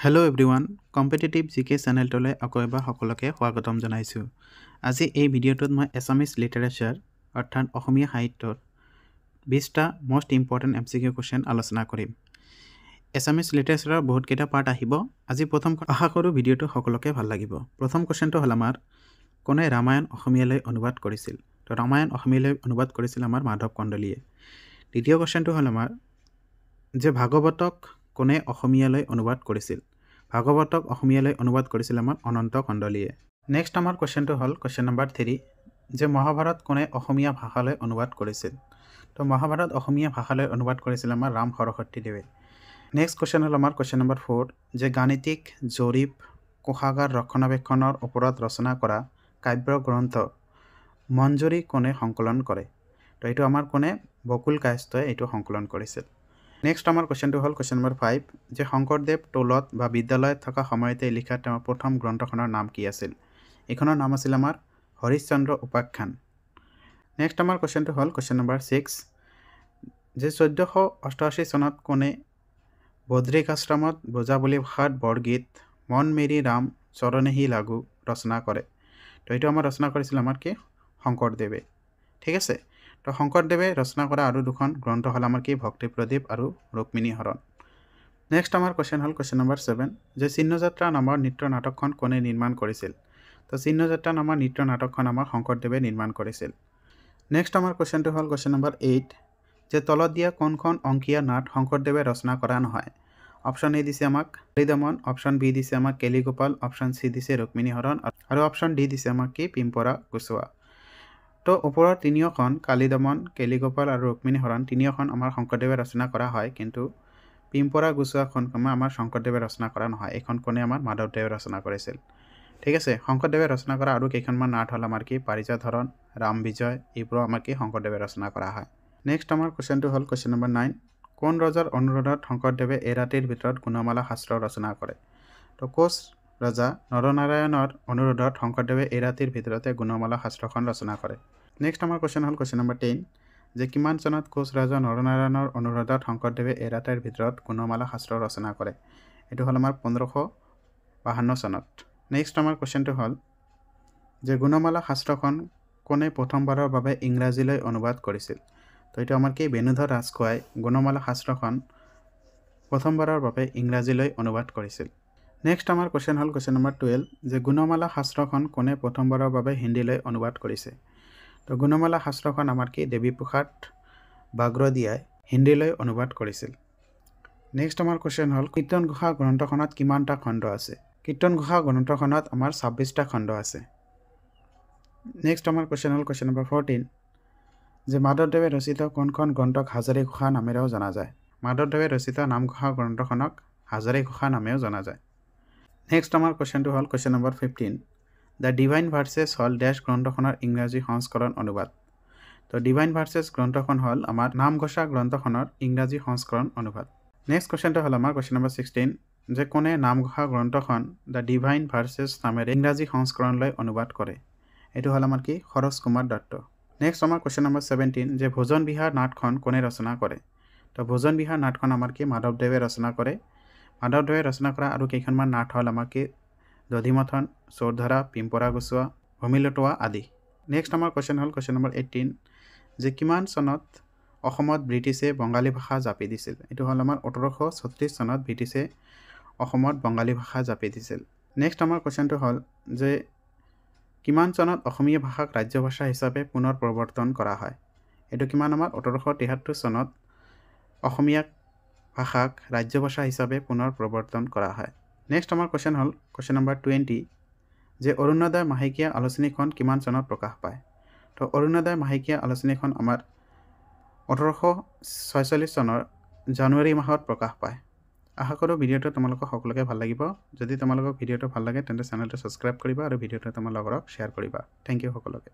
Hello' everyone, competitive জিকে চেনেলটোলৈ আকৌ এবাৰ সকলোকে স্বাগতম জনাইছোঁ। আজি এই ভিডিঅ'টোত মই এছামিজ লিটাৰেচাৰ অৰ্থাৎ অসমীয়া সাহিত্যৰ 20টা মষ্ট ইম্পৰ্টেণ্ট MCQ কুৱেশ্যন আলোচনা কৰিম। এছামিজ লিটাৰেচাৰৰ বহুতকেইটা পাৰ্ট আহিব। আজি প্ৰথম আশা কৰোঁ ভিডিঅ'টো সকলোকে ভাল লাগিব। প্ৰথম কুৱেশ্যনটো হ'ল আমাৰ কোনে ৰামায়ণ অসমীয়ালৈ অনুবাদ কৰিছিল? তো ৰামায়ণ অসমীয়ালৈ অনুবাদ কৰিছিল আমাৰ মাধৱ কন্দলীয়ে। দ্বিতীয় কুৱেশ্যনটো হ'ল আমাৰ যে ভাগৱতক কোনে অসমীয়ালৈ অনুবাদ কৰিছিল? ভাগৱতক অসমীয়ালৈ অনুবাদ কৰিছিল আমাৰ অনন্ত কন্দলীয়ে। নেক্সট আমাৰ কুৱেশ্যনটো হ'ল কুৱেশ্যন নম্বৰ 3 যে মহাভাৰত কোনে অসমীয়া ভাষালৈ অনুবাদ কৰিছিল? তো মহাভাৰত অসমীয়া ভাষালৈ অনুবাদ কৰিছিল আমাৰ ৰাম সৰস্বতী দেৱে। নেক্সট কুৱেশ্যন হ'ল আমাৰ কুৱেশ্যন নম্বৰ 4 যে গাণিতিক জৰীপ কোষাগাৰ ৰক্ষণাবেক্ষণৰ ওপৰত ৰচনা কৰা কাব্য গ্ৰন্থ মঞ্জুৰী কোনে সংকলন কৰে? তো এইটো আমাৰ কোনে বকুল কায়স্থই এইটো সংকলন কৰিছিল। নেক্সট আমাৰ কুৱেশ্যনটো হ'ল কুৱেশ্যন নম্বৰ 5 যে শংকৰদেৱ টোলত বা বিদ্যালয়ত থকা সময়তে লিখা তেওঁৰ প্ৰথম গ্ৰন্থখনৰ নাম কি আছিল? এইখনৰ নাম আছিল আমাৰ হৰিশ্চন্দ্ৰ উপাখ্যান। নেক্সট আমাৰ কুৱেশ্যনটো হ'ল কুৱেশ্যন নম্বৰ 6 যে 1488 চনত কোনে বদ্ৰিকাশ্ৰমত ব্ৰজাৱলী ভাষাত বৰগীত মন মেৰি ৰাম চৰণেহি লাগু ৰচনা কৰে? তো এইটো আমাৰ ৰচনা কৰিছিল আমাৰ কি শংকৰদেৱে। ঠিক আছে, তো শংকৰদেৱে ৰচনা কৰা আৰু দুখন গ্ৰন্থ হ'ল আমাৰ কি ভক্তি প্ৰদীপ আৰু ৰুক্মিণী হৰণ। নেক্সট আমাৰ কুৱেশ্যন হ'ল কুৱেশ্যন নম্বৰ 7 যে চিহ্নযাত্ৰা নামৰ নৃত্য নাটকখন কোনে নিৰ্মাণ কৰিছিল? তো চিহ্নযাত্ৰা নামৰ নৃত্য নাটকখন আমাৰ শংকৰদেৱে নিৰ্মাণ কৰিছিল। নেক্সট আমাৰ কুৱেশ্যনটো হ'ল কুৱেশ্যন নম্বৰ 8 যে তলত দিয়া কোনখন অংকীয়া নাট শংকৰদেৱে ৰচনা কৰা নহয়? অপশ্যন এ দিছে আমাক কালিদমন, অপশ্যন বি দিছে আমাক কেলিগোপাল, অপশ্যন চি দিছে ৰুক্মিণী হৰণ আৰু অপশ্যন ডি দিছে আমাক কি পিম্পৰা গুচোৱা। তো ওপৰৰ তিনিওখন কালিদমন, কেলিগোপাল আৰু ৰুক্মিণী হৰণ তিনিওখন আমাৰ শংকৰদেৱে ৰচনা কৰা হয়, কিন্তু পিম্পৰা গুচোৱাখন আমাৰ শংকৰদেৱে ৰচনা কৰা নহয়। এইখন কোনে আমাৰ মাধৱদেৱে ৰচনা কৰিছিল। ঠিক আছে, শংকৰদেৱে ৰচনা কৰা আৰু কেইখনমান নাট হ'ল আমাৰ কি পাৰিজাত হৰণ, ৰাম বিজয়, এইবোৰো আমাৰ কি শংকৰদেৱে ৰচনা কৰা হয়। নেক্সট আমাৰ কুৱেশ্যনটো হ'ল কুৱেশ্যন নম্বৰ 9 কোন ৰজাৰ অনুৰোধত শংকৰদেৱে এৰাতিৰ ভিতৰত গুণমালা শাস্ত্ৰ ৰচনা কৰে? তো কোচ ৰজা নৰনাৰায়ণৰ অনুৰোধত শংকৰদেৱে এৰাতিৰ ভিতৰতে গুণমালা শাস্ত্ৰখন ৰচনা কৰে। নেক্সট আমাৰ কুৱেশ্যন হ'ল কুৱেশ্যন নম্বৰ 10 যে কিমান চনত কোচ ৰজা নৰনাৰায়ণৰ অনুৰোধত শংকৰদেৱে এৰাতিৰ ভিতৰত গুণমালা শাস্ত্ৰ ৰচনা কৰে? এইটো হ'ল আমাৰ 1552 চনত। নেক্সট আমাৰ কুৱেশ্যনটো হ'ল যে গুণমালা শাস্ত্ৰখন কোনে প্ৰথমবাৰৰ বাবে ইংৰাজীলৈ অনুবাদ কৰিছিল? তো এইটো আমাৰ কি বেণুধৰ ৰাজখোৱাই গুণমালা শাস্ত্ৰখন প্ৰথমবাৰৰ বাবে ইংৰাজীলৈ অনুবাদ কৰিছিল। নেক্সট আমাৰ কুৱেশ্যন হ'ল কুৱেশ্যন নম্বৰ 12 যে গুণমালা শাস্ত্ৰখন কোনে প্ৰথমবাৰৰ বাবে হিন্দীলৈ অনুবাদ কৰিছে? তো গুণমালা শাস্ত্ৰখন আমাৰ কি দেৱীপ্ৰসাদ বাগ্ৰদিয়াই হিন্দীলৈ অনুবাদ কৰিছিল। নেক্সট আমাৰ কুৱেশ্যন হ'ল কীৰ্তন ঘোষা গ্ৰন্থখনত কিমানটা খণ্ড আছে? কীৰ্তন ঘোষা গ্ৰন্থখনত আমাৰ 26টা খণ্ড আছে। নেক্সট আমাৰ কুৱেশ্যন হ'ল কুৱেশ্যন নম্বৰ 14 যে মাধৱদেৱে ৰচিত কোনখন গ্ৰন্থক হাজাৰী ঘোষা নামেৰেও জনা যায়? মাধৱদেৱে ৰচিত নামঘোষা গ্ৰন্থখনক হাজাৰী ঘোষা নামেও জনা যায়। নেক্সট আমাৰ কুৱেশ্যনটো হ'ল question number 15 the divine versus হ'ল ডেছ গ্ৰন্থখনৰ ইংৰাজী সংস্কৰণ অনুবাদ? তো ডিভাইন ভাৰ্চেছ গ্ৰন্থখন হ'ল আমাৰ নামঘোষা গ্ৰন্থখনৰ ইংৰাজী সংস্কৰণ অনুবাদ। নেক্সট কুৱেশ্যনটো হ'ল আমাৰ কুৱেশ্যন নম্বৰ 16 যে কোনে নামঘোষা গ্ৰন্থখন দ্য ডিভাইন ভাৰ্চেছ নামেৰে ইংৰাজী সংস্কৰণলৈ অনুবাদ কৰে? এইটো হ'ল আমাৰ কি সৰজ কুমাৰ দত্ত। নেক্সট আমাৰ কুৱেশ্যন নম্বৰ 17 যে ভোজন বিহাৰ নাটখন কোনে ৰচনা কৰে? তো ভোজন বিহাৰ নাটখন আমাৰ কি মাধৱদেৱে ৰচনা কৰে। মাধৱদেৱে ৰচনা কৰা আৰু কেইখনমান নাট হ'ল আমাৰ কি দধিমথন, চোৰধৰা, পিম্পৰা গুচোৱা, ভূমিলুটোৱা আদি। নেক্সট আমাৰ কুৱেশ্যন হ'ল কুৱেশ্যন নম্বৰ 18 যে কিমান চনত অসমত ব্ৰিটিছে বঙালী ভাষা জাপি দিছিল? এইটো হ'ল আমাৰ 1836 চনত ব্ৰিটিছে অসমত বঙালী ভাষা জাপি দিছিল। নেক্সট আমাৰ কুৱেশ্যনটো হ'ল যে কিমান চনত অসমীয়া ভাষাক ৰাজ্য ভাষা হিচাপে পুনৰ প্ৰৱৰ্তন কৰা হয়? এইটো কিমান আমাৰ 1873 চনত অসমীয়া ভাষাক ৰাজ্য ভাষা হিচাপে পুনৰ প্ৰৱৰ্তন কৰা হয়। নেক্সট আমাৰ কুৱেশ্যন হ'ল কুৱেশ্যন নম্বৰ 20 যে অৰুণোদয় মাহেকীয়া আলোচনীখন কিমান চনত প্ৰকাশ পায়? তো অৰুণোদয় মাহেকীয়া আলোচনীখন আমাৰ 1846 চনৰ জানুৱাৰী মাহত প্ৰকাশ পায়। আশা কৰোঁ ভিডিঅ'টো তোমালোকক সকলোকে ভাল লাগিব। যদি তোমালোকক ভিডিঅ'টো ভাল লাগে তেন্তে চেনেলটো ছাবস্ক্ৰাইব কৰিবা আৰু ভিডিঅ'টো তোমাৰ লগৰক শ্বেয়াৰ কৰিবা। থেংক ইউ সকলোকে।